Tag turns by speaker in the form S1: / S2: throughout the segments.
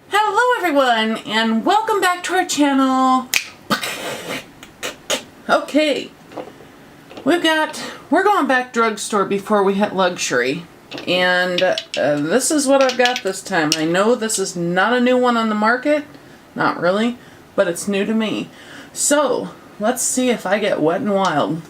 S1: Hello everyone, and welcome back to our channel. Okay, we're going back drugstore before we hit luxury, and this is what I've got this time. I know this is not a new one on the market, not really, but it's new to me. So let's see if I get wet and wild.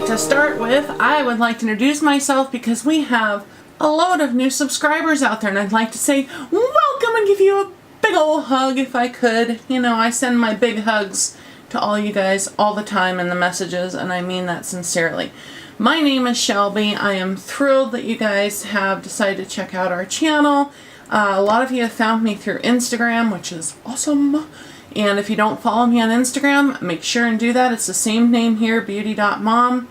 S1: To start with, I would like to introduce myself because we have a load of new subscribers out there, and I'd like to say welcome and give you a big old hug if I could. You know, I send my big hugs to all you guys all the time in the messages, and I mean that sincerely. My name is Shelbie. I am thrilled that you guys have decided to check out our channel. A lot of you have found me through Instagram, which is awesome. And if you don't follow me on Instagram, make sure and do that. It's the same name here, BeautyDaughtMom.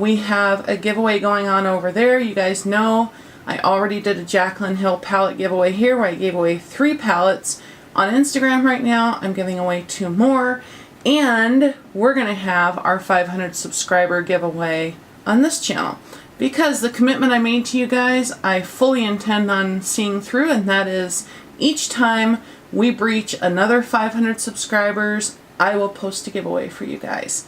S1: We have a giveaway going on over there. You guys know I already did a Jaclyn Hill palette giveaway here where I gave away 3 palettes. On Instagram right now, I'm giving away 2 more. And we're going to have our 500 subscriber giveaway on this channel. Because the commitment I made to you guys, I fully intend on seeing through, and that is each time we breach another 500 subscribers, I will post a giveaway for you guys.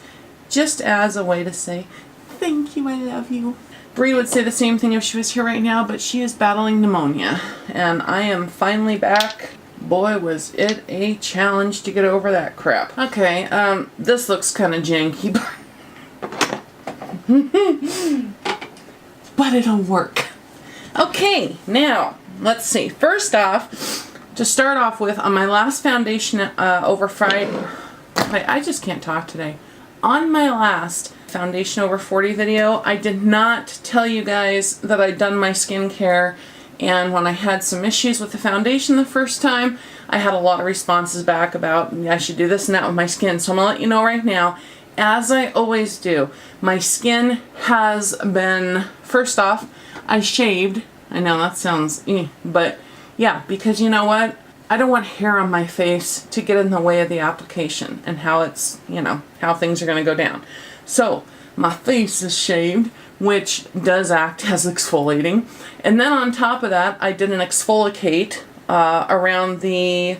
S1: Just as a way to say, thank you, I love you. Bree would say the same thing if she was here right now, but she is battling pneumonia. And I am finally back. Boy, was it a challenge to get over that crap. Okay, this looks kind of janky, but it'll work. Okay, now, let's see. First off, to start off with, on my last foundation over Friday, I just can't talk today. On my last foundation over 40 video, I did not tell you guys that I'd done my skincare, and when I had some issues with the foundation the first time, I had a lot of responses back about I should do this and that with my skin. So I'm going to let you know right now, as I always do, my skin has been, first off, I shaved. I know that sounds but yeah, because you know what? I don't want hair on my face to get in the way of the application and how it's, you know, how things are going to go down. So my face is shaved, which does act as exfoliating. And then on top of that, I did an exfoliate around the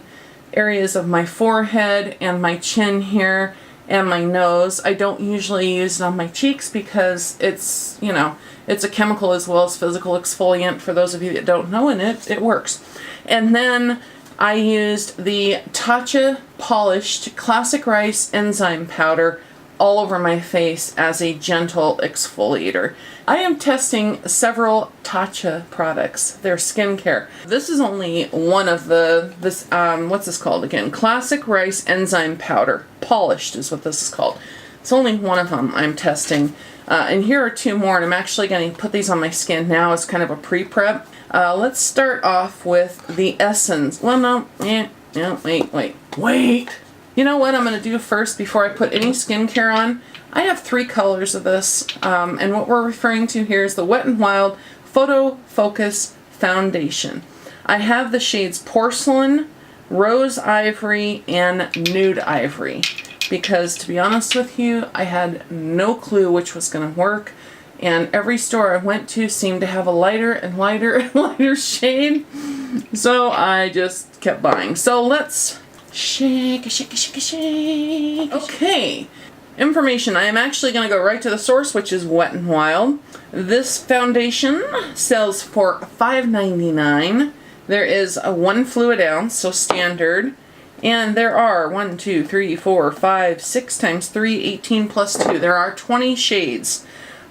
S1: areas of my forehead and my chin here and my nose. I don't usually use it on my cheeks because it's, you know, it's a chemical as well as physical exfoliant for those of you that don't know, and it works. And then I used the Tatcha Polished Classic Rice Enzyme Powder all over my face as a gentle exfoliator. I am testing several Tatcha products, their skincare. This is only one of what's this called again? Classic Rice Enzyme Powder. Polished is what this is called. It's only one of them I'm testing. And here are 2 more, and I'm actually going to put these on my skin now as kind of a pre-prep. Let's start off with the Essence. Well, no, wait. You know what I'm going to do first before I put any skincare on? I have 3 colors of this, and what we're referring to here is the Wet n Wild Photo Focus Foundation. I have the shades Porcelain, Rose Ivory, and Nude Ivory. Because, to be honest with you, I had no clue which was going to work. And every store I went to seemed to have a lighter and lighter and lighter shade. So I just kept buying. So let's shake. Okay. Information. I am actually going to go right to the source, which is Wet n Wild. This foundation sells for $5.99. There is a 1 fluid ounce, so standard. And there are 1, 2, 3, 4, 5, 6 times 3, 18 plus 2. There are 20 shades.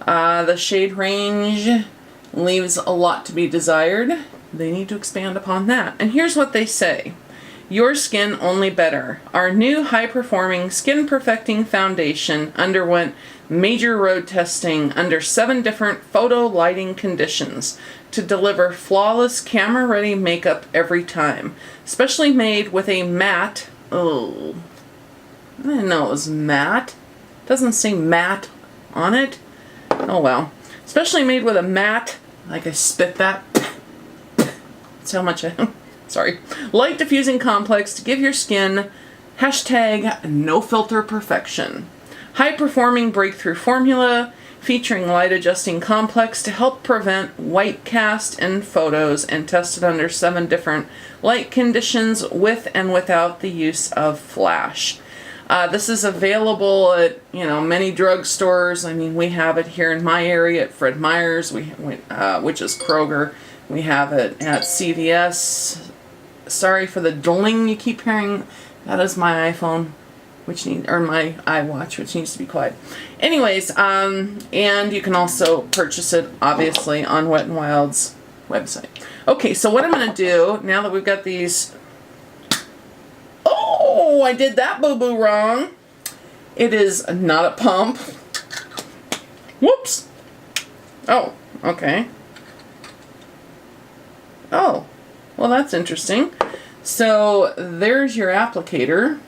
S1: The shade range leaves a lot to be desired. They need to expand upon that. And here's what they say. Your skin only better. Our new high-performing skin-perfecting foundation underwent major road testing under 7 different photo lighting conditions to deliver flawless camera-ready makeup every time. Specially made with a matte... Oh, I didn't know it was matte. Doesn't say matte on it. Oh well. Specially made with a matte... Like I spit that. That's how much I... Sorry. Light diffusing complex to give your skin Hashtag no filter perfection. High performing breakthrough formula featuring light adjusting complex to help prevent white cast in photos and tested under 7 different light conditions with and without the use of flash. This is available at, many drugstores. I mean, we have it here in my area at Fred Meyer's, which is Kroger. We have it at CVS. Sorry for the dling you keep hearing. That is my iPhone, or my iWatch, which needs to be quiet. Anyways, and you can also purchase it, obviously, on Wet n Wild's website. Okay, so what I'm going to do, now that we've got these... Oh, I did that boo-boo wrong. It is not a pump. Whoops. Oh, okay. Oh, well, that's interesting. So there's your applicator.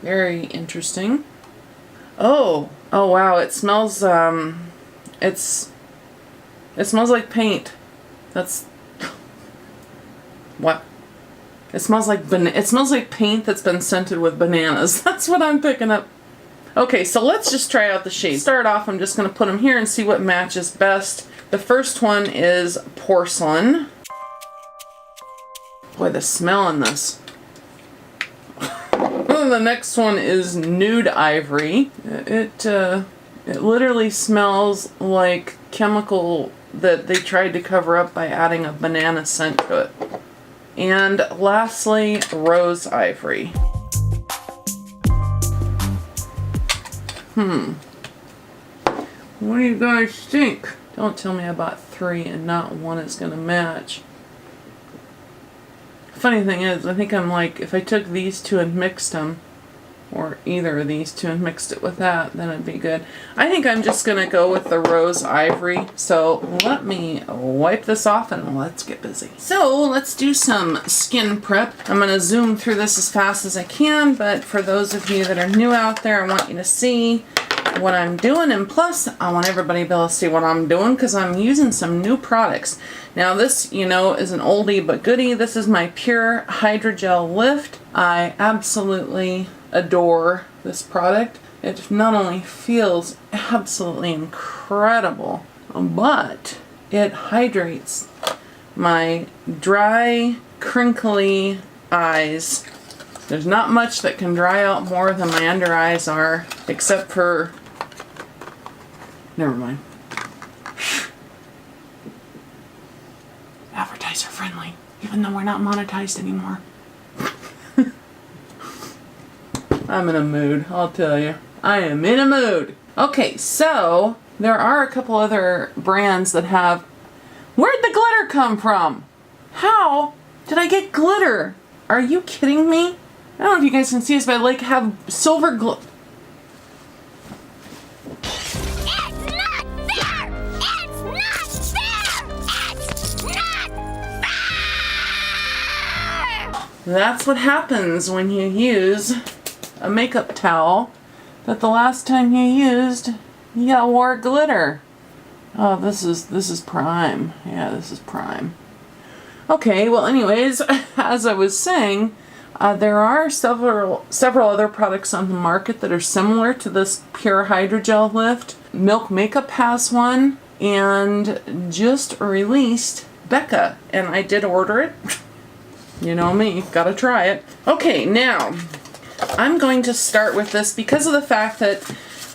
S1: Very interesting. Oh wow, it smells it smells like paint. That's what? It smells like paint that's been scented with bananas. That's what I'm picking up. Okay, so let's just try out the shades. Start off, I'm just going to put them here and see what matches best. The first one is Porcelain. Boy, the smell in this. The next one is Nude Ivory. It literally smells like chemical that they tried to cover up by adding a banana scent to it. And lastly, Rose Ivory. What do you guys think? Don't tell me I bought 3 and not one is going to match. Funny thing is, I think I'm like, if I took these 2 and mixed them, or either of these 2 and mixed it with that, then it'd be good. I think I'm just going to go with the Rose Ivory. So let me wipe this off and let's get busy. So let's do some skin prep. I'm going to zoom through this as fast as I can, but for those of you that are new out there, I want you to see what I'm doing, and plus I want everybody to be able to see what I'm doing because I'm using some new products. Now this, is an oldie but goodie. This is my Pure Hydrogel Lift. I absolutely adore this product. It not only feels absolutely incredible, but it hydrates my dry, crinkly eyes. There's not much that can dry out more than my under eyes are, except for... Never mind. Advertiser friendly, even though we're not monetized anymore. I'm in a mood, I'll tell you. I am in a mood. Okay, so there are a couple other brands that have... Where'd the glitter come from? How did I get glitter? Are you kidding me? I don't know if you guys can see this, but I have silver glitter. That's what happens when you use a makeup towel that the last time you used, you got wore glitter. Oh, this is prime. Yeah, this is prime. Okay, well anyways, as I was saying, there are several other products on the market that are similar to this Pure Hydrogel Lift. Milk Makeup has one, and just released Becca, and I did order it. You know me, gotta try it. Okay, now, I'm going to start with this because of the fact that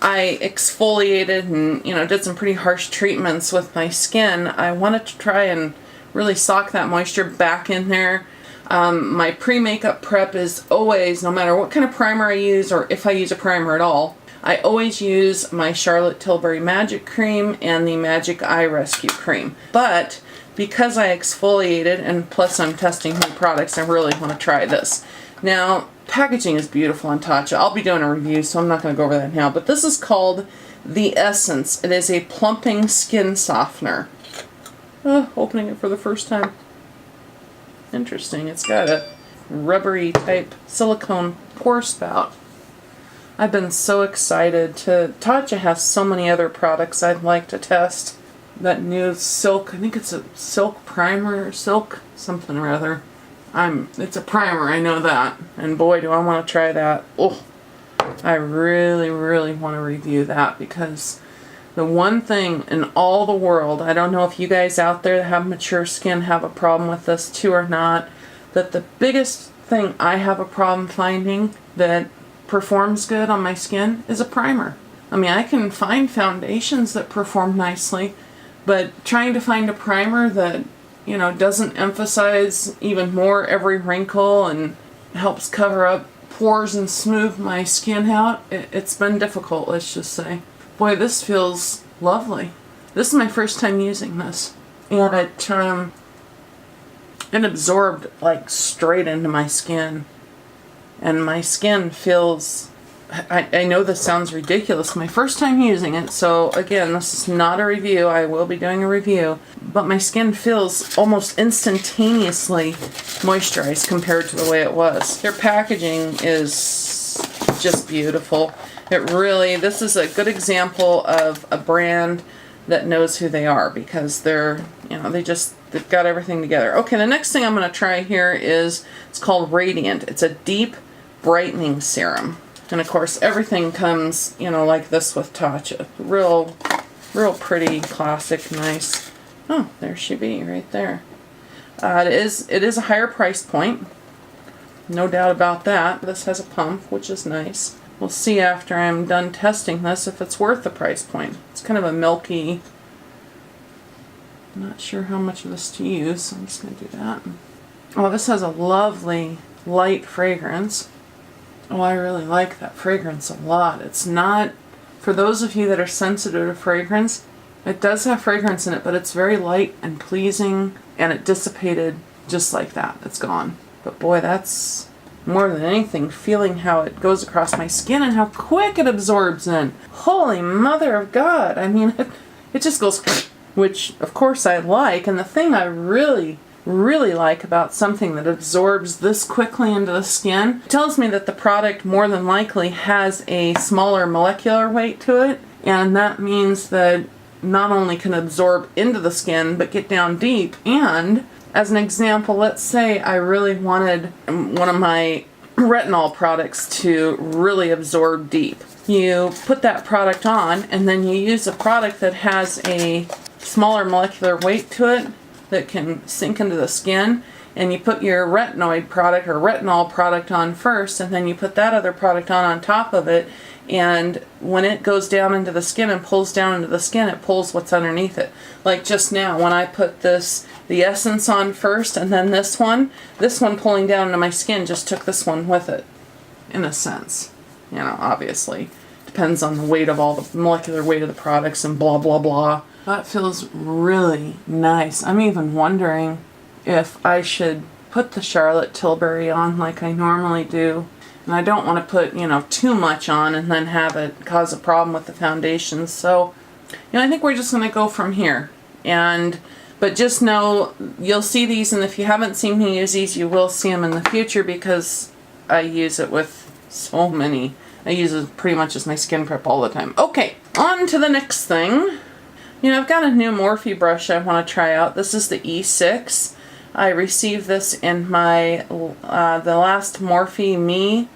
S1: I exfoliated and, did some pretty harsh treatments with my skin. I wanted to try and really sock that moisture back in there. My pre-makeup prep is always, no matter what kind of primer I use, or if I use a primer at all, I always use my Charlotte Tilbury Magic Cream and the Magic Eye Rescue Cream. But because I exfoliated, and plus I'm testing new products, I really want to try this. Now, packaging is beautiful on Tatcha. I'll be doing a review, so I'm not going to go over that now. But this is called The Essence. It is a plumping skin softener. Opening it for the first time. Interesting. It's got a rubbery type silicone pore spout. I've been so excited to... Tatcha has so many other products I'd like to test. That new silk, I think it's a silk primer, silk something or other. It's a primer, I know that. And boy, do I want to try that. Oh, I really, really want to review that, because the one thing in all the world, I don't know if you guys out there that have mature skin have a problem with this too or not, that the biggest thing I have a problem finding that performs good on my skin is a primer. I mean, I can find foundations that perform nicely, but trying to find a primer that, you know, doesn't emphasize even more every wrinkle and helps cover up pores and smooth my skin out, it's been difficult, let's just say. Boy, this feels lovely. This is my first time using this, and it absorbed like straight into my skin, and my skin feels, I know this sounds ridiculous, my first time using it, so again, this is not a review, I will be doing a review, but my skin feels almost instantaneously moisturized compared to the way it was. Their packaging is just beautiful. It really, this is a good example of a brand that knows who they are, because they're, you know, they've got everything together. Okay, the next thing I'm going to try here is, it's called Radiant. It's a deep brightening serum. And of course, everything comes, you know, like this with Tatcha. Real pretty, classic, nice. Oh, there she be, right there. It is a higher price point. No doubt about that. This has a pump, which is nice. We'll see after I'm done testing this if it's worth the price point. It's kind of a milky, I'm not sure how much of this to use, so I'm just going to do that. Oh, this has a lovely light fragrance. Oh, I really like that fragrance a lot. It's not, for those of you that are sensitive to fragrance, it does have fragrance in it, but it's very light and pleasing, and it dissipated just like that. It's gone. But boy, that's more than anything, feeling how it goes across my skin and how quick it absorbs in. Holy mother of God. I mean, it just goes, which of course I like. And the thing I really like about something that absorbs this quickly into the skin, tells me that the product more than likely has a smaller molecular weight to it. And that means that not only can absorb into the skin, but get down deep. And as an example, let's say I really wanted one of my retinol products to really absorb deep. You put that product on, and then you use a product that has a smaller molecular weight to it that can sink into the skin, and you put your retinoid product or retinol product on first, and then you put that other product on top of it, and when it goes down into the skin and pulls down into the skin, it pulls what's underneath it. Like just now, when I put the essence on first, and then this one pulling down into my skin just took this one with it, in a sense. You know, obviously, depends on the weight of all the molecular weight of the products and blah, blah, blah. That feels really nice. I'm even wondering if I should put the Charlotte Tilbury on like I normally do. And I don't want to put, you know, too much on and then have it cause a problem with the foundation. So, you know, I think we're just going to go from here. But just know, you'll see these, and if you haven't seen me use these, you will see them in the future, because I use it with so many. I use it pretty much as my skin prep all the time. Okay, on to the next thing. You know, I've got a new Morphe brush I want to try out. This is the E6. I received this in my, the last Morphe Me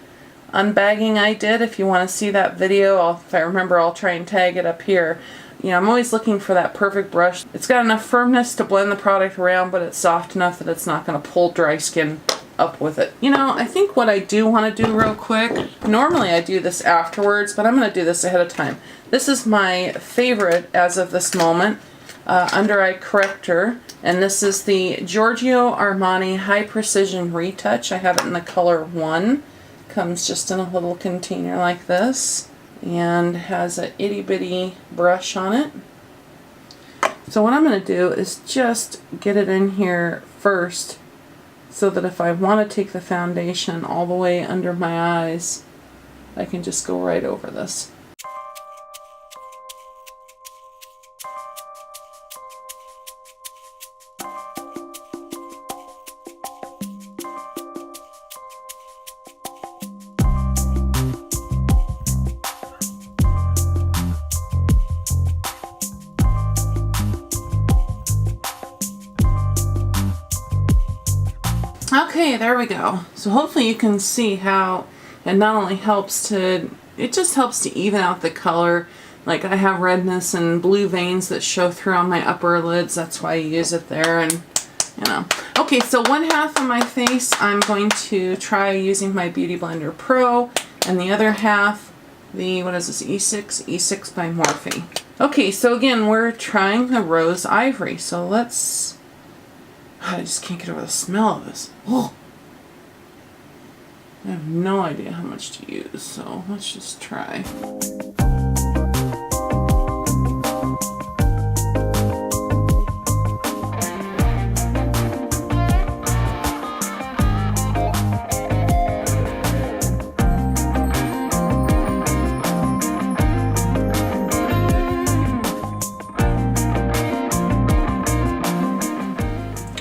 S1: unbagging I did. If you want to see that video, if I remember, I'll try and tag it up here. You know, I'm always looking for that perfect brush. It's got enough firmness to blend the product around, but it's soft enough that it's not going to pull dry skin up with it. You know, I think what I do want to do real quick, normally I do this afterwards, but I'm going to do this ahead of time. This is my favorite as of this moment, Under Eye Corrector, and this is the Giorgio Armani High Precision Retouch. I have it in the color 1. Comes just in a little container like this, and has a itty bitty brush on it. So what I'm going to do is just get it in here first, so that if I want to take the foundation all the way under my eyes, I can just go right over this. Okay, there we go. So hopefully you can see how it not only helps to, it just helps to even out the color. Like I have redness and blue veins that show through on my upper lids. That's why I use it there, and you know. Okay, so one half of my face I'm going to try using my Beauty Blender Pro, and the other half, the, what is this, E6 by Morphe. Okay, so again, we're trying the Rose Ivory. So let's, I just can't get over the smell of this. Oh, I have no idea how much to use, so let's just try.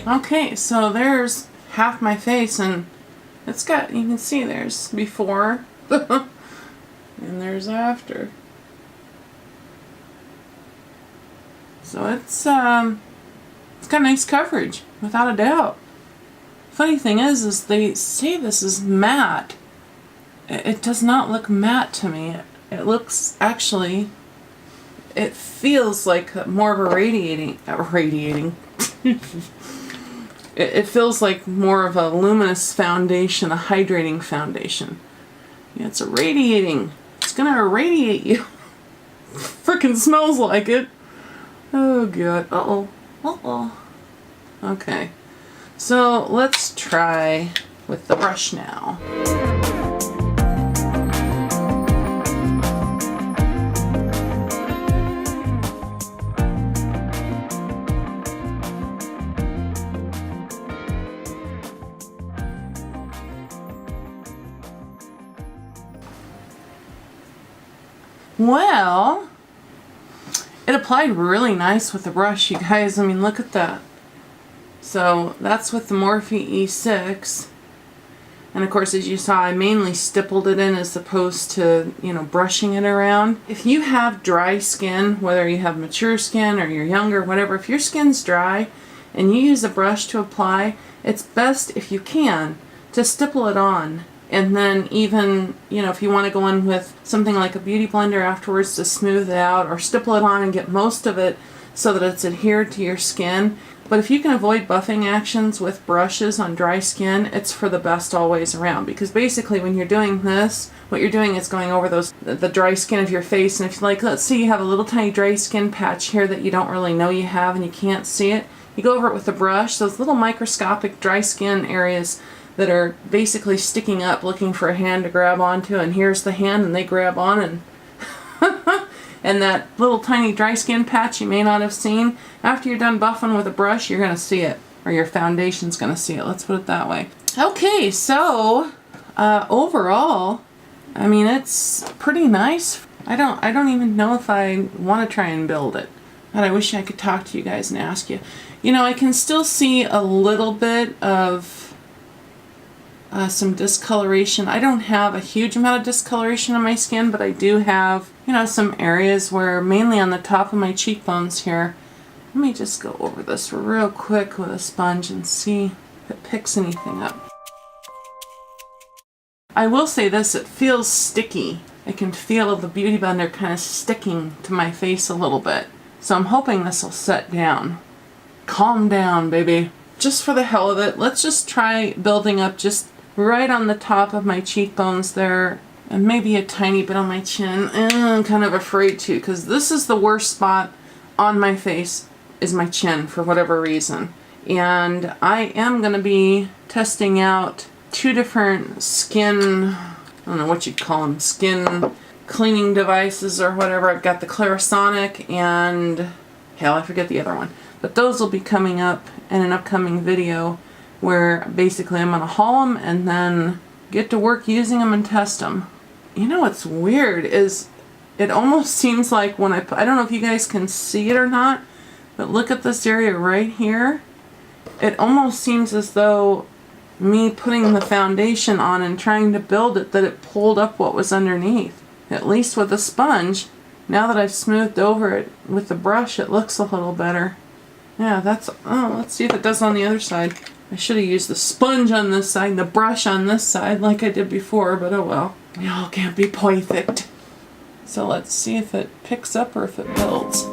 S1: Okay, so there's half my face, and it's got, you can see there's before and there's after. So it's got nice coverage, without a doubt. Funny thing is they say this is matte. It does not look matte to me. It looks, actually, it feels like more of a radiating it feels like more of a luminous foundation, a hydrating foundation. Yeah, it's irradiating. It's gonna irradiate you. Frickin' smells like it. Oh god. Uh-oh. Uh-oh. Okay. So let's try with the brush now. Well, it applied really nice with the brush, you guys. I mean, look at that. So that's with the Morphe E6. And of course, as you saw, I mainly stippled it in as opposed to, you know, brushing it around. If you have dry skin, whether you have mature skin or you're younger, whatever, if your skin's dry and you use a brush to apply, it's best, if you can, to stipple it on. And then even, you know, if you want to go in with something like a beauty blender afterwards to smooth it out, or stipple it on and get most of it so that it's adhered to your skin. But if you can avoid buffing actions with brushes on dry skin, it's for the best always around. Because basically when you're doing this, what you're doing is going over the dry skin of your face. And if, like, let's say you have a little tiny dry skin patch here that you don't really know you have and you can't see it, you go over it with a brush, those little microscopic dry skin areas that are basically sticking up looking for a hand to grab onto, and here's the hand and they grab on, and and that little tiny dry skin patch you may not have seen, after you're done buffing with a brush, you're going to see it, or your foundation's going to see it. Let's put it that way. Okay, so overall, I mean, it's pretty nice. I don't even know if I want to try and build it. And I wish I could talk to you guys and ask you. You know, I can still see a little bit of some discoloration. I don't have a huge amount of discoloration on my skin, but I do have, you know, some areas where, mainly on the top of my cheekbones here. Let me just go over this real quick with a sponge and see if it picks anything up. I will say this, it feels sticky. I can feel the Beauty Blender kind of sticking to my face a little bit. So I'm hoping this will set down. Calm down, baby. Just for the hell of it, let's just try building up just right on the top of my cheekbones there, and maybe a tiny bit on my chin. I'm kind of afraid to, because this is the worst spot on my face, is my chin, for whatever reason. And I am going to be testing out 2 different skin, I don't know what you'd call them, skin cleaning devices or whatever. I've got the Clarisonic and, hell, I forget the other one. But those will be coming up in an upcoming video, where basically I'm going to haul them and then get to work using them and test them. You know what's weird is it almost seems like when I don't know if you guys can see it or not, but look at this area right here. It almost seems as though me putting the foundation on and trying to build it, that it pulled up what was underneath. At least with a sponge. Now that I've smoothed over it with the brush, it looks a little better. Yeah, that's, oh, let's see if it does on the other side. I should have used the sponge on this side and the brush on this side like I did before, but oh well. We all can't be perfect. So let's see if it picks up or if it builds.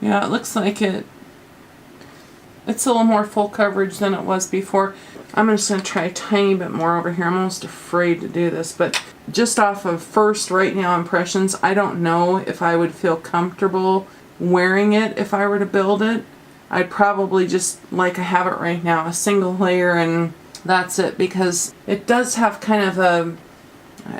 S1: Yeah, it looks like it's a little more full coverage than it was before. I'm just going to try a tiny bit more over here. I'm almost afraid to do this, but just off of first right now impressions, I don't know if I would feel comfortable wearing it if I were to build it. I'd probably just, like I have it right now, a single layer and that's it, because it does have kind of a,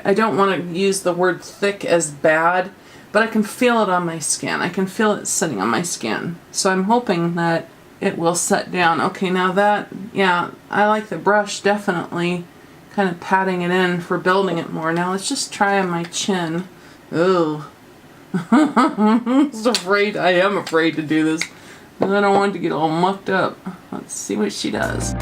S1: I don't want to use the word thick as bad, but I can feel it on my skin. I can feel it sitting on my skin. So I'm hoping that it will set down. Okay, now that, yeah, I like the brush definitely kind of patting it in for building it more. Now let's just try on my chin. Ooh. I am afraid to do this. And I don't want it to get all mucked up. Let's see what she does.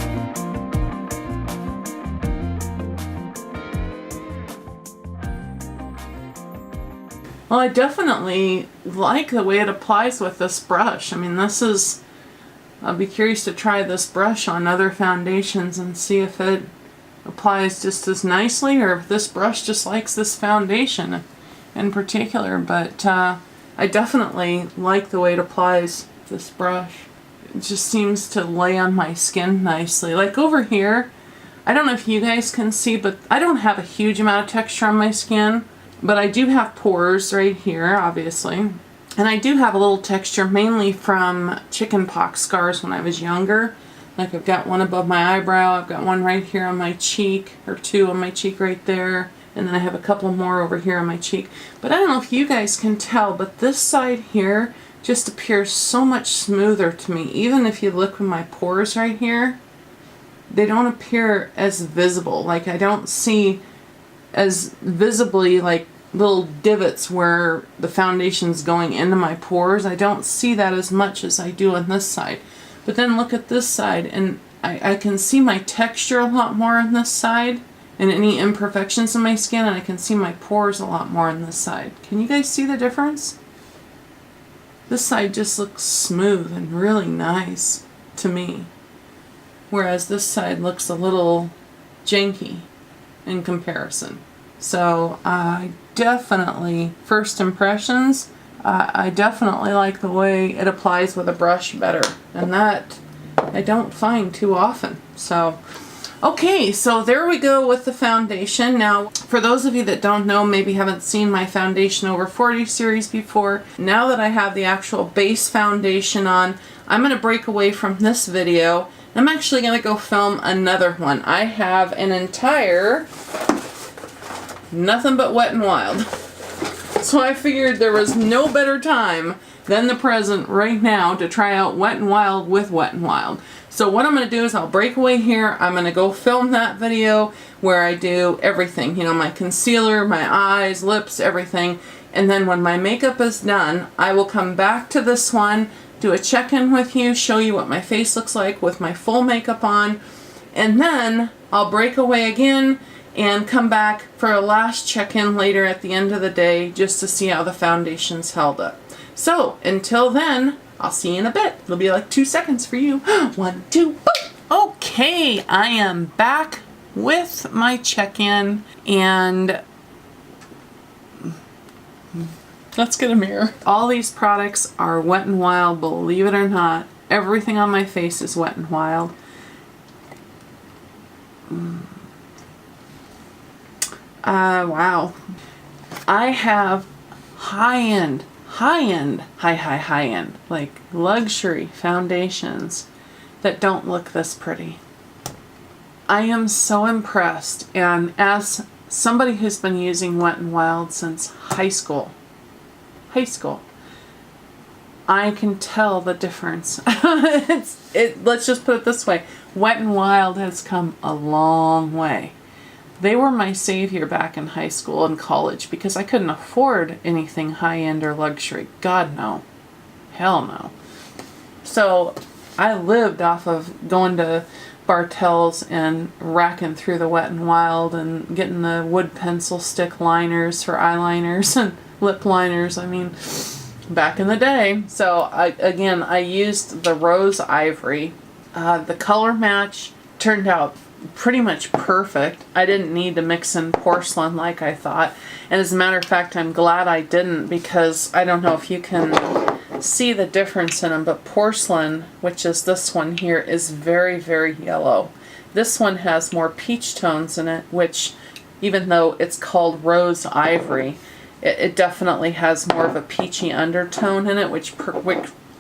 S1: Well, I definitely like the way it applies with this brush. I mean, I'll be curious to try this brush on other foundations and see if it applies just as nicely or if this brush just likes this foundation in particular. But I definitely like the way it applies, this brush. It just seems to lay on my skin nicely. Like over here, I don't know if you guys can see, but I don't have a huge amount of texture on my skin. But I do have pores right here, obviously. And I do have a little texture, mainly from chickenpox scars when I was younger. Like I've got one above my eyebrow, I've got one right here on my cheek, or two on my cheek right there. And then I have a couple more over here on my cheek. But I don't know if you guys can tell, but this side here just appears so much smoother to me. Even if you look at my pores right here, they don't appear as visible. Like I don't see as visibly like little divots where the foundation's going into my pores. I don't see that as much as I do on this side. But then look at this side and I can see my texture a lot more on this side and any imperfections in my skin, and I can see my pores a lot more on this side. Can you guys see the difference? This side just looks smooth and really nice to me, whereas this side looks a little janky in comparison. So I definitely, first impressions, I definitely like the way it applies with a brush better, and that I don't find too often. So okay, so there we go with the foundation. Now for those of you that don't know, maybe haven't seen my foundation over 40 series before, now that I have the actual base foundation on, I'm going to break away from this video. I'm actually going to go film another one. I have an entire nothing but Wet n Wild. So I figured there was no better time than the present right now to try out Wet n Wild with Wet n Wild. So what I'm going to do is I'll break away here. I'm going to go film that video where I do everything. You know, my concealer, my eyes, lips, everything. And then when my makeup is done, I will come back to this one, do a check-in with you, show you what my face looks like with my full makeup on. And then I'll break away again and come back for a last check-in later at the end of the day just to see how the foundation's held up. So until then, I'll see you in a bit. It'll be like 2 seconds for you. 1, 2, boom! Okay, I am back with my check-in, and let's get a mirror. All these products are Wet n Wild, believe it or not. Everything on my face is Wet n Wild. Wow. I have high-end, like luxury foundations that don't look this pretty. I am so impressed, and as somebody who's been using Wet n Wild since high school, I can tell the difference. Let's just put it this way. Wet n Wild has come a long way. They were my savior back in high school and college because I couldn't afford anything high-end or luxury. God, no. Hell no. So I lived off of going to Bartell's and racking through the Wet n Wild and getting the wood pencil stick liners for eyeliners and lip liners. I mean, back in the day. So I used the Rose Ivory. The color match turned out pretty much perfect. I didn't need to mix in porcelain like I thought. And as a matter of fact, I'm glad I didn't, because I don't know if you can see the difference in them, but porcelain, which is this one here, is very, very yellow. This one has more peach tones in it, which, even though it's called Rose Ivory, it definitely has more of a peachy undertone in it, which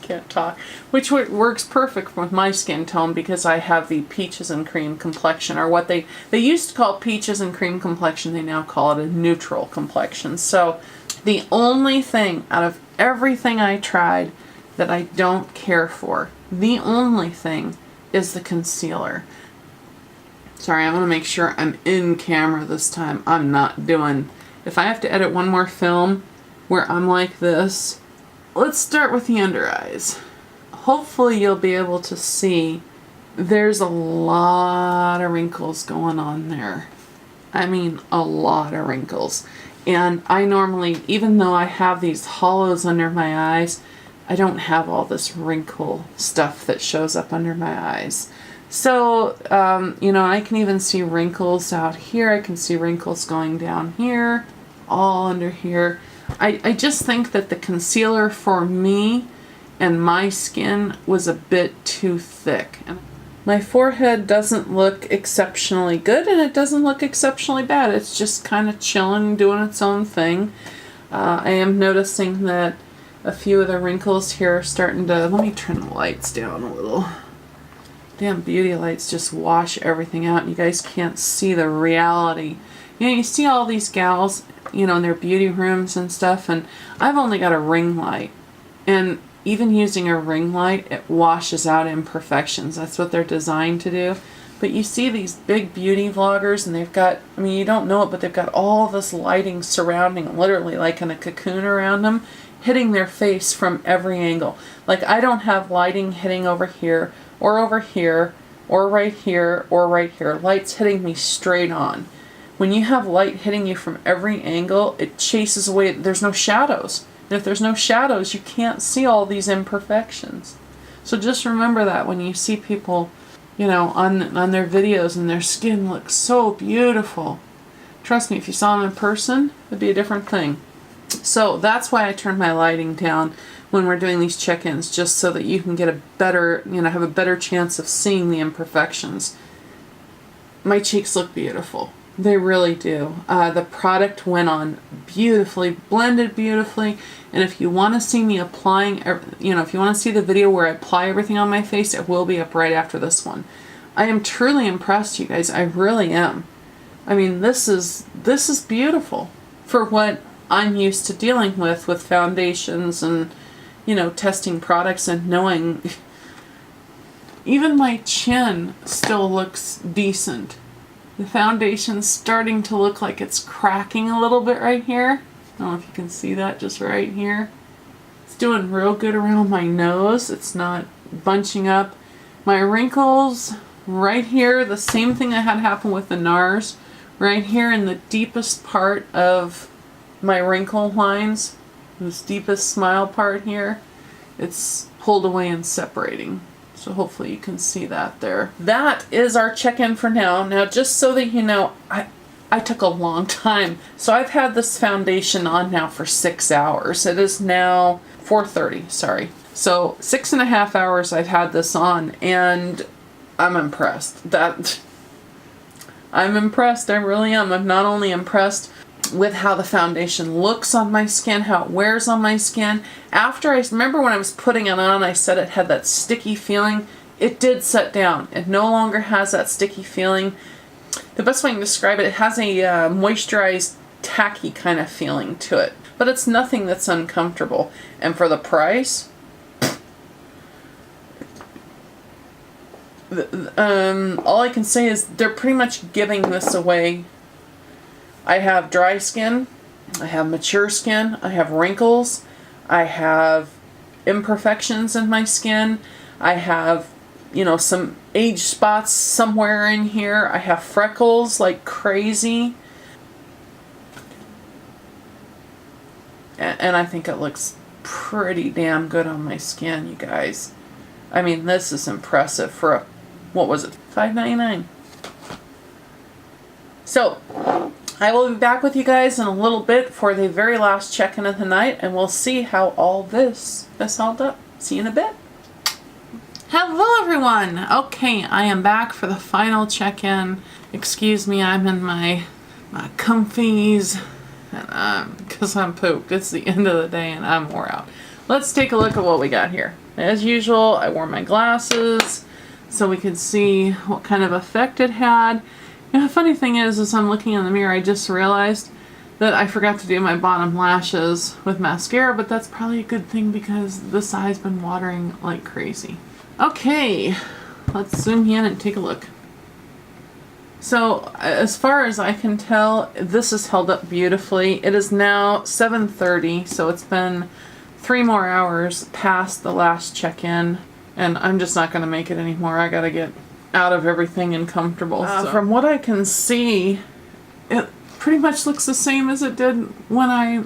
S1: can't talk, which works perfect with my skin tone, because I have the peaches and cream complexion, or what they used to call peaches and cream complexion. They now call it a neutral complexion. So the only thing out of everything I tried that I don't care for, the only thing is the concealer. Sorry, I want to make sure I'm in camera this time. I'm not doing, if I have to edit one more film where I'm like this. Let's start with the under eyes. Hopefully you'll be able to see there's a lot of wrinkles going on there. I mean, a lot of wrinkles. And I normally, even though I have these hollows under my eyes, I don't have all this wrinkle stuff that shows up under my eyes. So, you know, I can even see wrinkles out here. I can see wrinkles going down here, all under here. I just think that the concealer for me and my skin was a bit too thick. My forehead doesn't look exceptionally good, and it doesn't look exceptionally bad. It's just kind of chilling, doing its own thing. I am noticing that a few of the wrinkles here are starting to, let me turn the lights down a little. Damn beauty lights just wash everything out, and you guys can't see the reality. You know, you see all these gals, you know, in their beauty rooms and stuff, and I've only got a ring light. And even using a ring light, it washes out imperfections. That's what they're designed to do. But you see these big beauty vloggers, and they've got, I mean, you don't know it, but they've got all this lighting surrounding, literally like in a cocoon around them, hitting their face from every angle. Like, I don't have lighting hitting over here, or over here, or right here, or right here. Light's hitting me straight on. When you have light hitting you from every angle, it chases away, there's no shadows. And if there's no shadows, you can't see all these imperfections. So just remember that when you see people, you know, on their videos, and their skin looks so beautiful. Trust me, if you saw them in person, it'd be a different thing. So that's why I turn my lighting down when we're doing these check-ins, just so that you can get a better, you know, have a better chance of seeing the imperfections. My cheeks look beautiful. They really do. The product went on beautifully, blended beautifully, and if you want to see me applying, you know, if you want to see the video where I apply everything on my face, it will be up right after this one. I am truly impressed, you guys. I really am. I mean, this is beautiful for what I'm used to dealing with foundations and, you know, testing products and knowing. Even my chin still looks decent. The foundation's starting to look like it's cracking a little bit right here. I don't know if you can see that, just right here. It's doing real good around my nose. It's not bunching up. My wrinkles right here, the same thing that had happened with the NARS. Right here in the deepest part of my wrinkle lines, this deepest smile part here, it's pulled away and separating. So hopefully you can see that there. That is our check-in for now. Now, just so that you know, I took a long time. So I've had this foundation on now for 6 hours. It is now 4:30, sorry. So 6.5 hours I've had this on, and I'm impressed. I'm impressed, I really am. I'm not only impressed with how the foundation looks on my skin, how it wears on my skin. After I remember when I was putting it on, I said it had that sticky feeling. It did set down. It no longer has that sticky feeling. The best way I can describe it, it has a moisturized, tacky kind of feeling to it. But it's nothing that's uncomfortable. And for the price, all I can say is they're pretty much giving this away. I have dry skin, I have mature skin, I have wrinkles, I have imperfections in my skin, I have, you know, some age spots somewhere in here, I have freckles like crazy, and I think it looks pretty damn good on my skin, you guys. I mean, this is impressive for a, what was it, $5.99. So, I will be back with you guys in a little bit for the very last check-in of the night, and we'll see how all this has held up. See you in a bit. Hello everyone! Okay, I am back for the final check-in. Excuse me, I'm in my comfies, and because I'm pooped. It's the end of the day and I'm wore out. Let's take a look at what we got here. As usual, I wore my glasses so we could see what kind of effect it had. You know, the funny thing is, as I'm looking in the mirror, I just realized that I forgot to do my bottom lashes with mascara, but that's probably a good thing because this eye's been watering like crazy. Okay, let's zoom in and take a look. So, as far as I can tell, this has held up beautifully. It is now 7:30, so it's been 3 more hours past the last check-in, and I'm just not going to make it anymore. I gotta get out of everything and comfortable. From what I can see, it pretty much looks the same as it did when I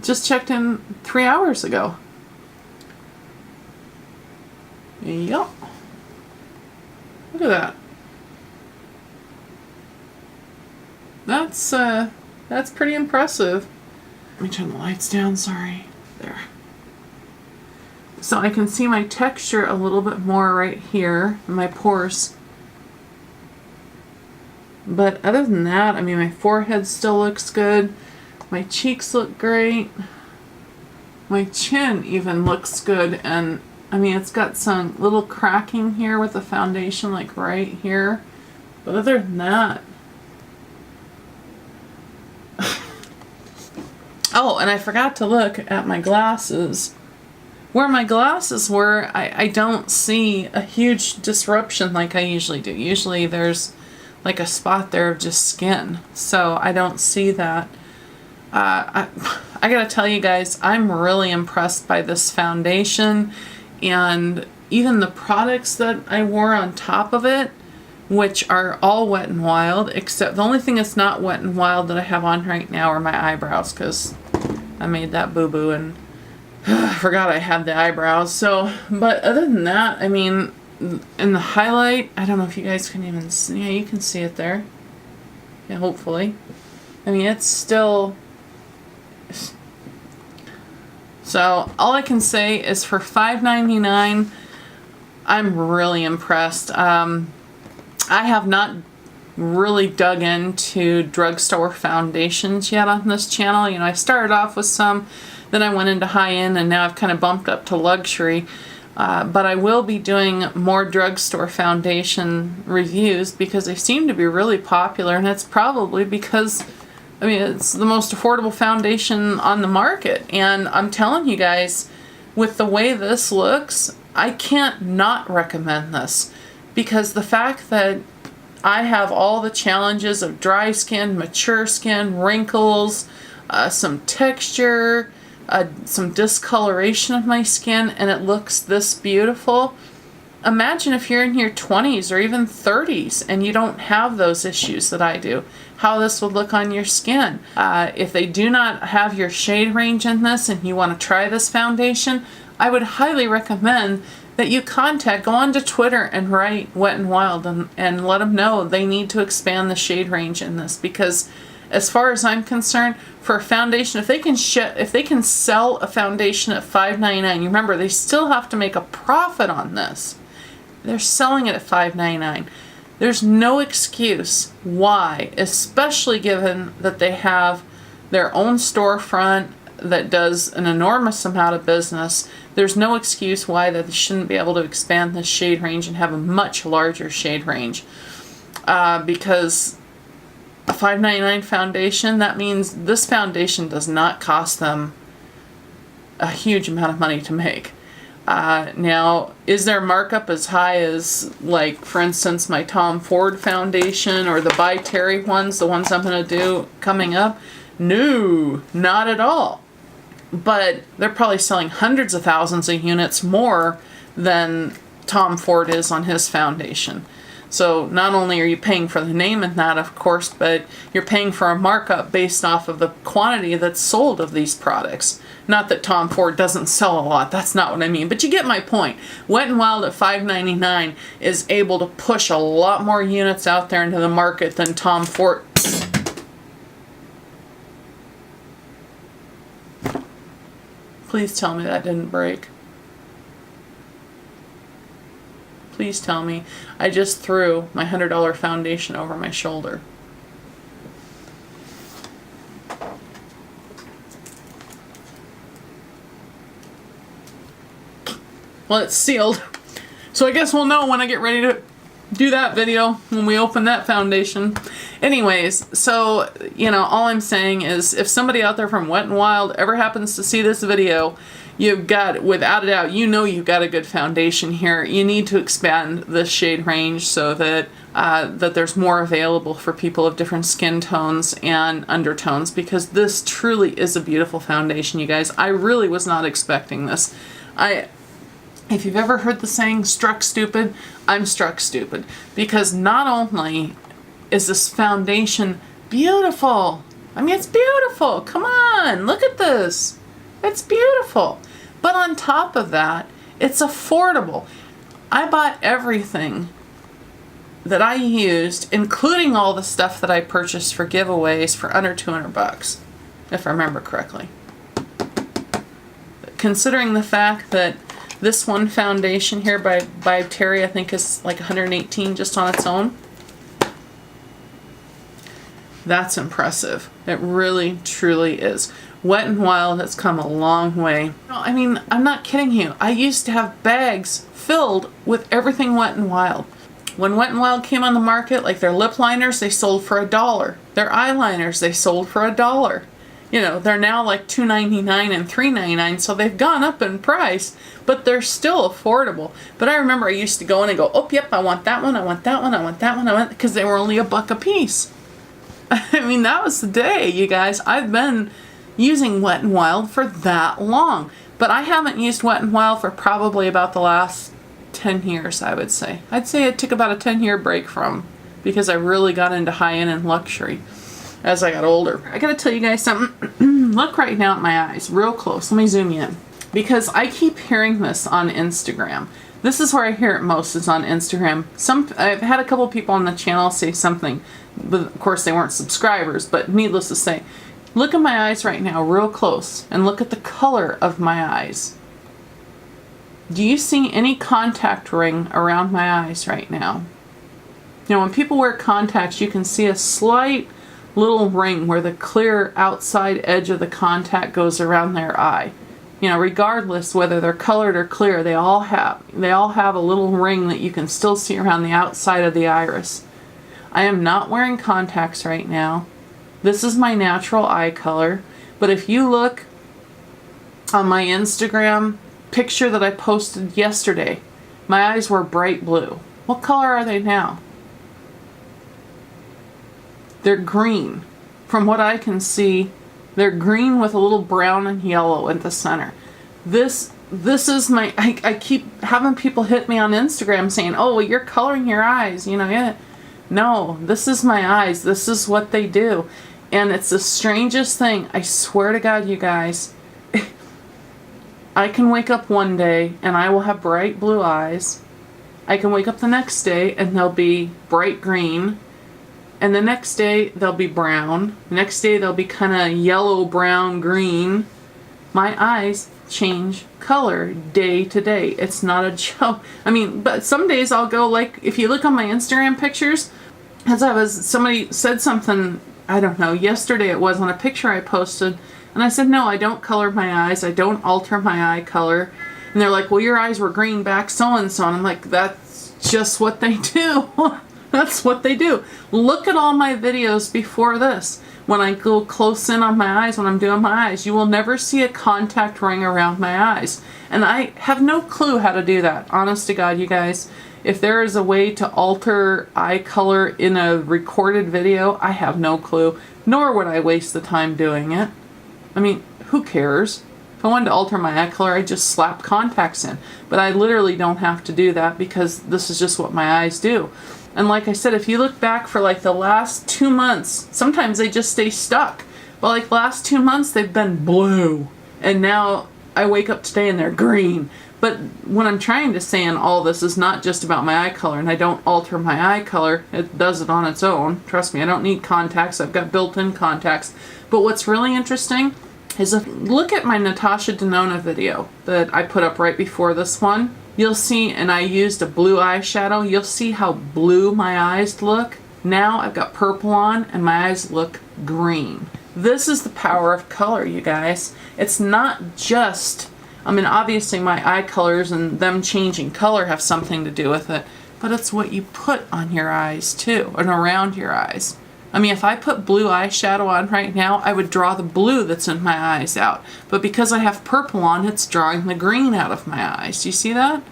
S1: just checked in 3 hours ago. Yup. Look at that. That's pretty impressive. Let me turn the lights down, sorry. There. So I can see my texture a little bit more right here, my pores. But other than that, I mean, my forehead still looks good. My cheeks look great. My chin even looks good, and I mean, it's got some little cracking here with the foundation, like right here. But other than that... Oh, and I forgot to look at my glasses. Where my glasses were, I don't see a huge disruption like I usually do. Usually there's like a spot there of just skin. So I don't see that. I gotta tell you guys, I'm really impressed by this foundation. And even the products that I wore on top of it, which are all Wet n Wild, except the only thing that's not Wet n Wild that I have on right now are my eyebrows, because I made that boo-boo and I forgot I had the eyebrows. So, but other than that, I mean, in the highlight, I don't know if you guys can even see. Yeah, you can see it there. Yeah, hopefully. I mean, it's still... So, all I can say is for $5.99, I'm really impressed. I have not really dug into drugstore foundations yet on this channel. You know, I started off with some, then I went into high-end, and now I've kind of bumped up to luxury. But I will be doing more drugstore foundation reviews because they seem to be really popular, and it's probably because, I mean, it's the most affordable foundation on the market. And I'm telling you guys, with the way this looks, I can't not recommend this. Because the fact that I have all the challenges of dry skin, mature skin, wrinkles, some texture, some discoloration of my skin, and it looks this beautiful. Imagine if you're in your 20s or even 30s and you don't have those issues that I do, how this would look on your skin. If they do not have your shade range in this and you want to try this foundation, I would highly recommend that you go onto Twitter and write Wet n Wild and let them know they need to expand the shade range in this, because as far as I'm concerned, for a foundation, if they can sell a foundation at $5.99, you remember they still have to make a profit on this. They're selling it at $5.99. There's no excuse why, especially given that they have their own storefront that does an enormous amount of business. There's no excuse why that they shouldn't be able to expand this shade range and have a much larger shade range. Because a $5.99 foundation, that means this foundation does not cost them a huge amount of money to make. Now, is their markup as high as, like, for instance, my Tom Ford foundation or the By Terry ones, the ones I'm going to do coming up? No, not at all. But they're probably selling hundreds of thousands of units more than Tom Ford is on his foundation. So not only are you paying for the name in that, of course, but you're paying for a markup based off of the quantity that's sold of these products. Not that Tom Ford doesn't sell a lot. That's not what I mean. But you get my point. Wet n Wild at $5.99 is able to push a lot more units out there into the market than Tom Ford. Please tell me that didn't break. Please tell me I just threw my $100 foundation over my shoulder. Well, it's sealed. So I guess we'll know when I get ready to do that video, when we open that foundation. Anyways, so, you know, all I'm saying is if somebody out there from Wet n Wild ever happens to see this video, you've got, without a doubt, you know you've got a good foundation here. You need to expand this shade range so that that there's more available for people of different skin tones and undertones, because this truly is a beautiful foundation, you guys. I really was not expecting this. If you've ever heard the saying, struck stupid, I'm struck stupid. Because not only is this foundation beautiful, I mean, it's beautiful. Come on, look at this. It's beautiful. But on top of that, it's affordable. I bought everything that I used, including all the stuff that I purchased for giveaways, for under $200, if I remember correctly. Considering the fact that this one foundation here by Terry, I think is like $118 just on its own. That's impressive. It really, truly is. Wet n Wild has come a long way. I mean, I'm not kidding you. I used to have bags filled with everything Wet n Wild. When Wet n Wild came on the market, like their lip liners, they sold for $1. Their eyeliners, they sold for $1. You know, they're now like $2.99 and $3.99, so they've gone up in price, but they're still affordable. But I remember I used to go in and go, oh, yep, I want that one, I want that one, I want that one, because they were only $1 a piece. I mean, that was the day, you guys. I've been using Wet n Wild for that long, but I haven't used Wet n Wild for probably about the last 10 years, I would say. I'd say it took about a 10-year break from, because I really got into high-end and luxury as I got older. I gotta tell you guys something. Look right now at my eyes, real close. Let me zoom you in. Because I keep hearing this on Instagram. This is where I hear it most, is on Instagram. I've had a couple people on the channel say something, but of course they weren't subscribers, but needless to say, look at my eyes right now, real close, and look at the color of my eyes. Do you see any contact ring around my eyes right now? You know, when people wear contacts, you can see a slight little ring where the clear outside edge of the contact goes around their eye. You know, regardless whether they're colored or clear, they all have a little ring that you can still see around the outside of the iris. I am not wearing contacts right now. This is my natural eye color. But if you look on my Instagram picture that I posted yesterday, my eyes were bright blue. What color are they now? They're green. From what I can see, they're green with a little brown and yellow at the center. This is my, I keep having people hit me on Instagram saying, oh, well, you're coloring your eyes, you know, yeah. No, this is my eyes. This is what they do. And it's the strangest thing. I swear to God, you guys, I can wake up one day and I will have bright blue eyes. I can wake up the next day and they'll be bright green. And the next day, they'll be brown. The next day, they'll be kind of yellow, brown, green. My eyes change color day to day. It's not a joke. I mean, but some days I'll go, like, if you look on my Instagram pictures, somebody said something, I don't know, yesterday it was on a picture I posted, and I said, no, I don't color my eyes. I don't alter my eye color. And they're like, well, your eyes were green back so-and-so. And I'm like, that's just what they do. That's what they do. Look at all my videos before this. When I go close in on my eyes, when I'm doing my eyes, you will never see a contact ring around my eyes. And I have no clue how to do that. Honest to God, you guys. If there is a way to alter eye color in a recorded video, I have no clue. Nor would I waste the time doing it. I mean, who cares? If I wanted to alter my eye color, I'd just slap contacts in. But I literally don't have to do that because this is just what my eyes do. And like I said, if you look back for like the last 2 months, sometimes they just stay stuck. But like the last 2 months, they've been blue. And now I wake up today and they're green. But what I'm trying to say in all this is not just about my eye color, and I don't alter my eye color. It does it on its own. Trust me, I don't need contacts. I've got built-in contacts. But what's really interesting is if look at my Natasha Denona video that I put up right before this one. You'll see, and I used a blue eyeshadow. You'll see how blue my eyes look. Now I've got purple on and my eyes look green. This is the power of color, you guys. It's not just, I mean, obviously my eye colors and them changing color have something to do with it, but it's what you put on your eyes too, and around your eyes. I mean, if I put blue eyeshadow on right now, I would draw the blue that's in my eyes out. But because I have purple on, it's drawing the green out of my eyes. Do you see that?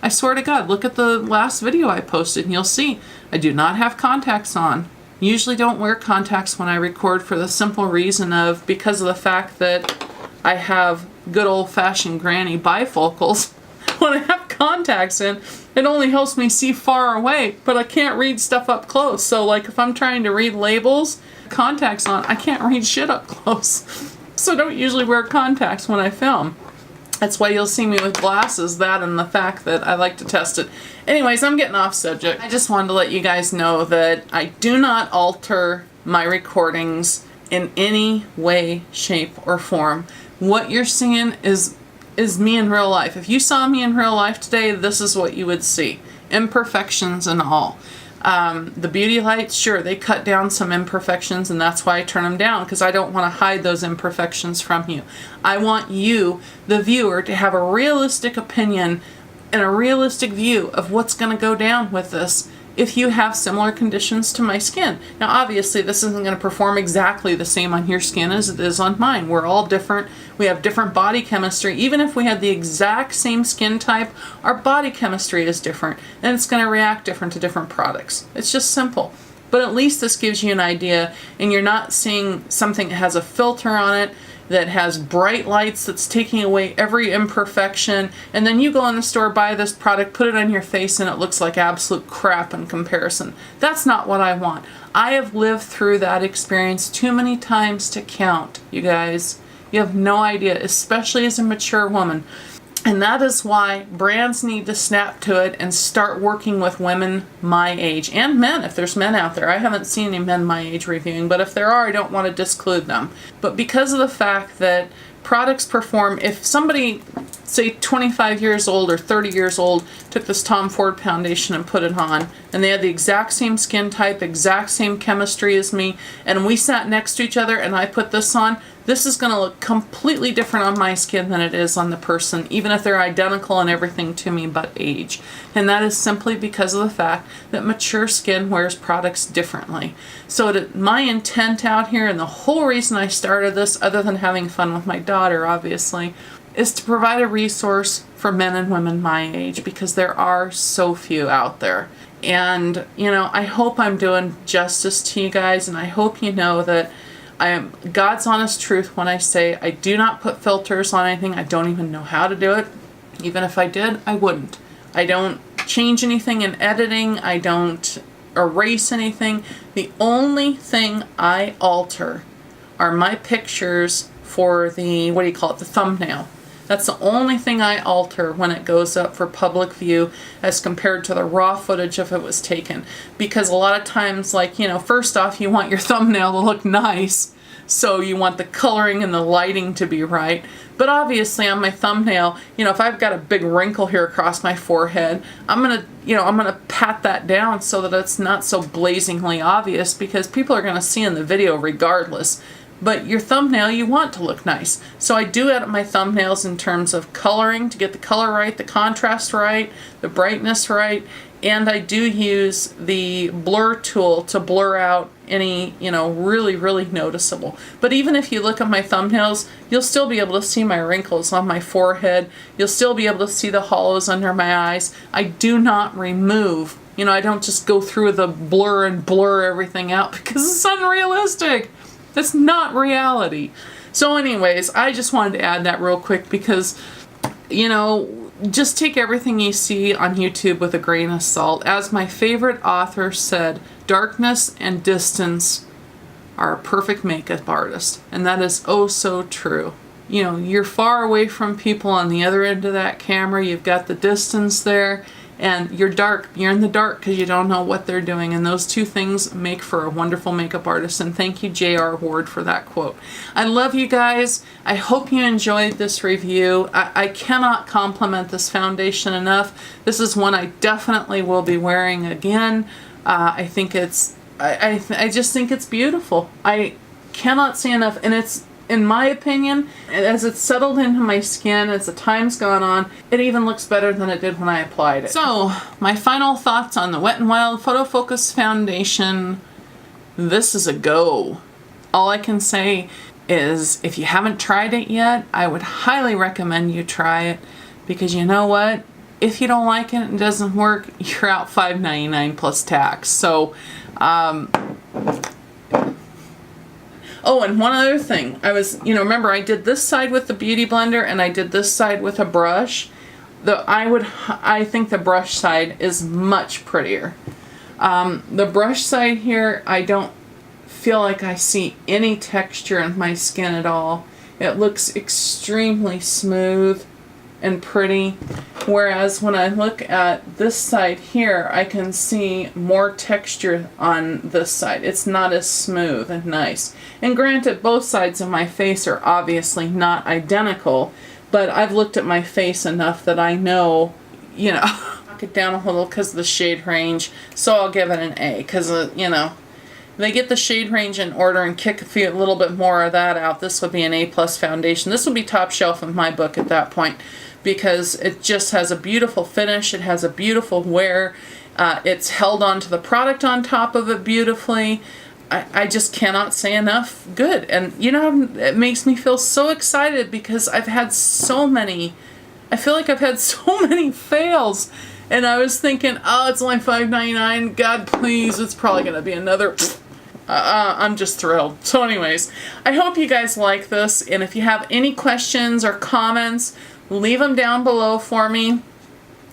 S1: I swear to God, look at the last video I posted and you'll see I do not have contacts on. Usually don't wear contacts when I record for the simple reason of because of the fact that I have good old-fashioned granny bifocals. When I have contacts in, it only helps me see far away, but I can't read stuff up close. So like if I'm trying to read labels, contacts on, I can't read shit up close. So I don't usually wear contacts when I film. That's why you'll see me with glasses, that and the fact that I like to test it. Anyways, I'm getting off subject. I just wanted to let you guys know that I do not alter my recordings in any way, shape, or form. What you're seeing is me in real life. If you saw me in real life today, this is what you would see. Imperfections and all. The beauty lights, sure, they cut down some imperfections, and that's why I turn them down, because I don't want to hide those imperfections from you. I want you, the viewer, to have a realistic opinion and a realistic view of what's going to go down with this if you have similar conditions to my skin. Now, obviously, this isn't going to perform exactly the same on your skin as it is on mine. We're all different. We have different body chemistry. Even if we had the exact same skin type, our body chemistry is different, and it's going to react different to different products. It's just simple. But at least this gives you an idea, and you're not seeing something that has a filter on it, that has bright lights that's taking away every imperfection, and then you go in the store, buy this product, put it on your face, and it looks like absolute crap in comparison. That's not what I want. I have lived through that experience too many times to count, you guys. You have no idea, especially as a mature woman. And that is why brands need to snap to it and start working with women my age, and men, if there's men out there. I haven't seen any men my age reviewing, but if there are, I don't want to disclude them. But because of the fact that products perform, if somebody, say 25 years old or 30 years old, took this Tom Ford foundation and put it on, and they had the exact same skin type, exact same chemistry as me, and we sat next to each other and I put this on, this is going to look completely different on my skin than it is on the person, even if they're identical and everything to me but age. And that is simply because of the fact that mature skin wears products differently. So my intent out here, and the whole reason I started this, other than having fun with my daughter, obviously, is to provide a resource for men and women my age, because there are so few out there. And, you know, I hope I'm doing justice to you guys, and I hope you know that I am God's honest truth when I say I do not put filters on anything. I don't even know how to do it. Even if I did, I wouldn't. I don't change anything in editing. I don't erase anything. The only thing I alter are my pictures for the, what do you call it, the thumbnail. That's the only thing I alter when it goes up for public view as compared to the raw footage if it was taken. Because a lot of times, like, you know, first off, you want your thumbnail to look nice. So you want the coloring and the lighting to be right. But obviously on my thumbnail, you know, if I've got a big wrinkle here across my forehead, I'm going to pat that down so that it's not so blazingly obvious, because people are going to see in the video regardless. But your thumbnail, you want to look nice. So I do edit my thumbnails in terms of coloring to get the color right, the contrast right, the brightness right, and I do use the blur tool to blur out any, you know, really, really noticeable. But even if you look at my thumbnails, you'll still be able to see my wrinkles on my forehead. You'll still be able to see the hollows under my eyes. I do not remove, you know, I don't just go through the blur and blur everything out, because it's unrealistic. That's not reality. So anyways, I just wanted to add that real quick because, you know, just take everything you see on YouTube with a grain of salt. As my favorite author said, darkness and distance are a perfect makeup artist. And that is oh so true. you know, you're far away from people on the other end of that camera. You've got the distance there, and you're dark. You're in the dark because you don't know what they're doing. And those two things make for a wonderful makeup artist. And thank you, J.R. Ward, for that quote. I love you guys. I hope you enjoyed this review. I cannot compliment this foundation enough. This is one I definitely will be wearing again. I think it's, I just think it's beautiful. I cannot say enough. And it's, in my opinion, as it's settled into my skin, as the time's gone on, it even looks better than it did when I applied it. So, my final thoughts on the Wet n Wild Photo Focus Foundation. This is a go. All I can say is, if you haven't tried it yet, I would highly recommend you try it, because you know what? If you don't like it and it doesn't work, you're out $5.99 plus tax. So, oh, and one other thing. I was, you know, remember I did this side with the Beauty Blender and I did this side with a brush. I think the brush side is much prettier. The brush side here, I don't feel like I see any texture in my skin at all. It looks extremely smooth and pretty, whereas when I look at this side here, I can see more texture on this side. It's not as smooth and nice. And granted, both sides of my face are obviously not identical, but I've looked at my face enough that I know, you know, knock it down a little because of the shade range, so I'll give it an A, because, you know, they get the shade range in order and kick a little bit more of that out. This would be an A+ foundation. This would be top shelf in my book at that point, because it just has a beautiful finish. It has a beautiful wear. It's held onto the product on top of it beautifully. I just cannot say enough good. And you know, it makes me feel so excited because I've had so many, I feel like I've had so many fails. And I was thinking, oh, it's only $5.99. God, please, it's probably going to be another... I'm just thrilled. So anyways, I hope you guys like this. And if you have any questions or comments, leave them down below for me.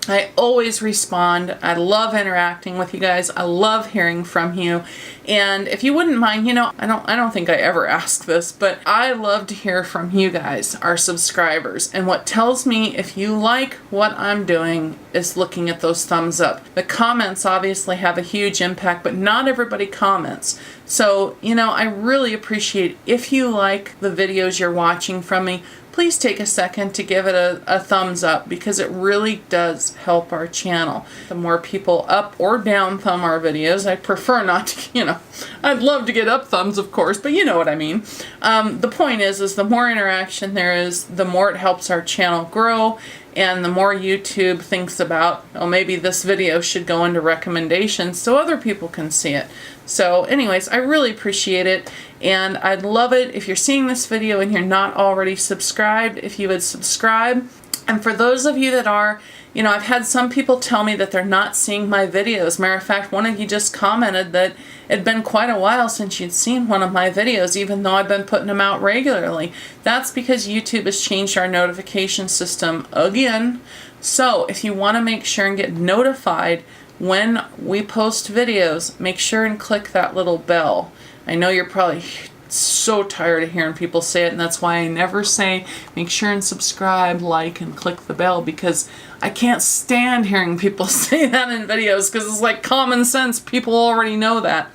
S1: I always respond. I love interacting with you guys. I love hearing from you. And if you wouldn't mind, you know, I don't think I ever ask this, but I love to hear from you guys, our subscribers. And what tells me if you like what I'm doing is looking at those thumbs up. The comments obviously have a huge impact, but not everybody comments. So, you know, I really appreciate if you like the videos you're watching from me, please take a second to give it a thumbs up, because it really does help our channel. The more people up or down thumb our videos, I prefer not to, you know, I'd love to get up thumbs, of course, but you know what I mean. The point is the more interaction there is, the more it helps our channel grow, and the more YouTube thinks about, oh, maybe this video should go into recommendations so other people can see it. So anyways, I really appreciate it, and I'd love it if you're seeing this video and you're not already subscribed, if you would subscribe. And for those of you that are, you know, I've had some people tell me that they're not seeing my videos. Matter of fact, one of you just commented that it'd been quite a while since you'd seen one of my videos, even though I've been putting them out regularly. That's because YouTube has changed our notification system again. So if you want to make sure and get notified when we post videos, make sure and click that little bell. I know you're probably so tired of hearing people say it, and that's why I never say make sure and subscribe, like, and click the bell, because I can't stand hearing people say that in videos, because it's like common sense. People already know that.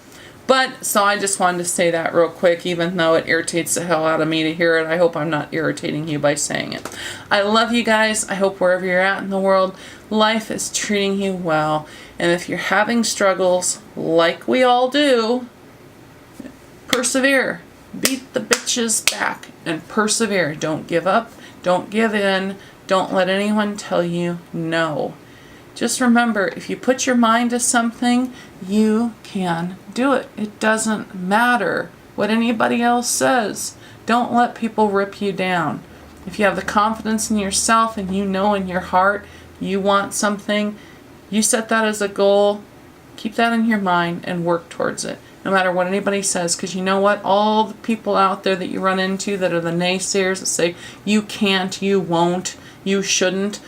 S1: But, so I just wanted to say that real quick, even though it irritates the hell out of me to hear it. I hope I'm not irritating you by saying it. I love you guys. I hope wherever you're at in the world, life is treating you well. And if you're having struggles, like we all do, persevere. Beat the bitches back and persevere. Don't give up. Don't give in. Don't let anyone tell you no. Just remember, if you put your mind to something, you can do it. It doesn't matter what anybody else says. Don't let people rip you down. If you have the confidence in yourself and you know in your heart you want something, you set that as a goal, keep that in your mind and work towards it. No matter what anybody says, because you know what? All the people out there that you run into that are the naysayers that say you can't, you won't, you shouldn't,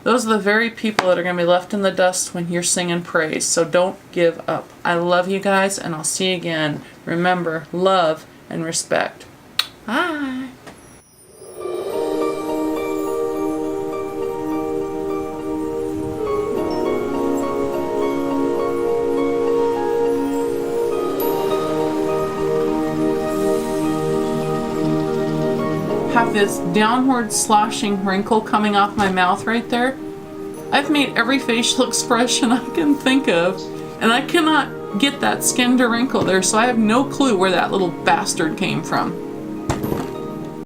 S1: those are the very people that are going to be left in the dust when you're singing praise. So don't give up. I love you guys, and I'll see you again. Remember, love and respect. Bye. this downward sloshing wrinkle coming off my mouth right there. I've made every facial expression I can think of, and I cannot get that skin to wrinkle there, so I have no clue where that little bastard came from.